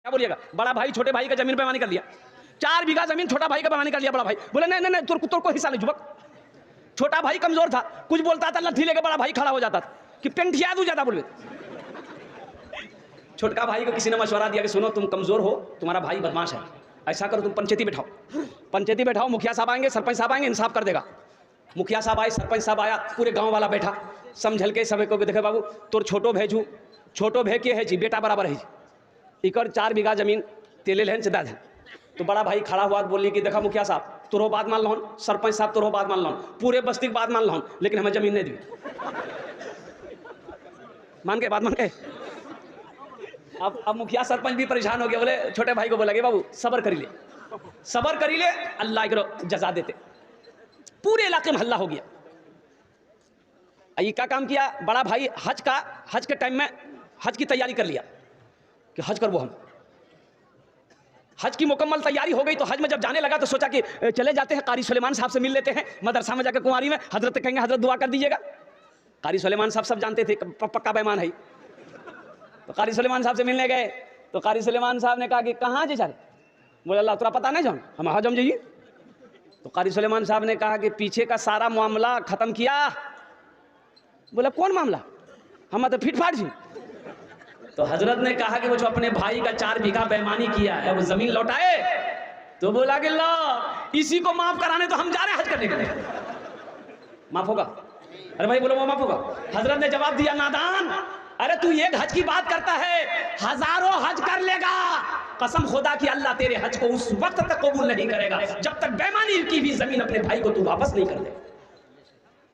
क्या बोलिएगा? बड़ा भाई छोटे भाई का जमीन बेईमानी कर लिया, 4 बीघा जमीन छोटा भाई का बेईमानी कर लिया। बड़ा भाई बोले नहीं नहीं नहीं, तुर को हिस्सा नहीं जुबक। छोटा भाई कमजोर था, कुछ बोलता था लट्ठी लेके बड़ा भाई खड़ा हो जाता था कि पेंटिया दूं ज्यादा बोले। छोटका भाई को किसी ने मशवरा दिया कि सुनो तुम कमजोर हो, तुम्हारा भाई बदमाश है, ऐसा करो तुम पंचायती बैठाओ, पंचायती बैठाओ, मुखिया साहब आएंगे, सरपंच साहब आएंगे, इंसाफ कर देगा। मुखिया साहब आए, सरपंच साहब आया, पूरे गांव वाला बैठा, समझल के सब को देखे बाबू तोर छोटो भेजू, छोटो भे के है जी, बेटा बराबर है जी, इकर 4 बीघा जमीन तेले लेन से दाद है। तो बड़ा भाई खड़ा हुआ बोली कि देखा मुखिया साहब तोरो बात मान लो, सरपंच साहब तोरो बात मान लो, पूरे बस्ती की बात मान लो, लेकिन हमें जमीन नहीं दी। मान के बात मान के अब मुखिया सरपंच भी परेशान हो गया, बोले छोटे भाई को बोला कि बाबू सबर करी ले, सबर करी ले, अल्लाह करो जजा देते। पूरे इलाके में हल्ला हो गया। ये क्या काम किया बड़ा भाई, हज के टाइम में हज की तैयारी कर लिया कि हज करबो हम। हज की मुकम्मल तैयारी हो गई तो हज में जब जाने लगा तो सोचा कि चले जाते हैं कारी सुलेमान साहब से मिल लेते हैं, मदरसा में जाकर कुंवारी में हजरत कहेंगे हजरत दुआ कर दीजिएगा। कारी सुलेमान साहब सब जानते थे पक्का बेईमान है। तो कारी सुलेमान साहब से मिलने गए तो कारी सुलेमान साहब ने कहा कि कहाँ जी सारे? बोले अल्लाह तुरा पता नहीं जान हम हजम जाइए। तो कारी सुलेमान साहब ने कहा कि पीछे का सारा मामला खत्म किया। बोला कौन मामला? हम तो फिट फाट जी। तो हजरत ने कहा कि वो जो अपने भाई का 4 बीघा बेईमानी किया है वो जमीन लौटाए। तो बोला कि लो इसी को माफ कराने तो हम जा रहे हैं हज करने के लिए। माफ होगा? अरे भाई बोलो वो माफ होगा? हजरत ने जवाब दिया नादान, अरे तू एक हज की बात करता है, हजारों हज कर लेगा। कसम खुदा की अल्लाह तेरे हज को उस वक्त तक कबूल नहीं करेगा जब तक बेईमानी की भी जमीन अपने भाई को तू वापस नहीं कर दे।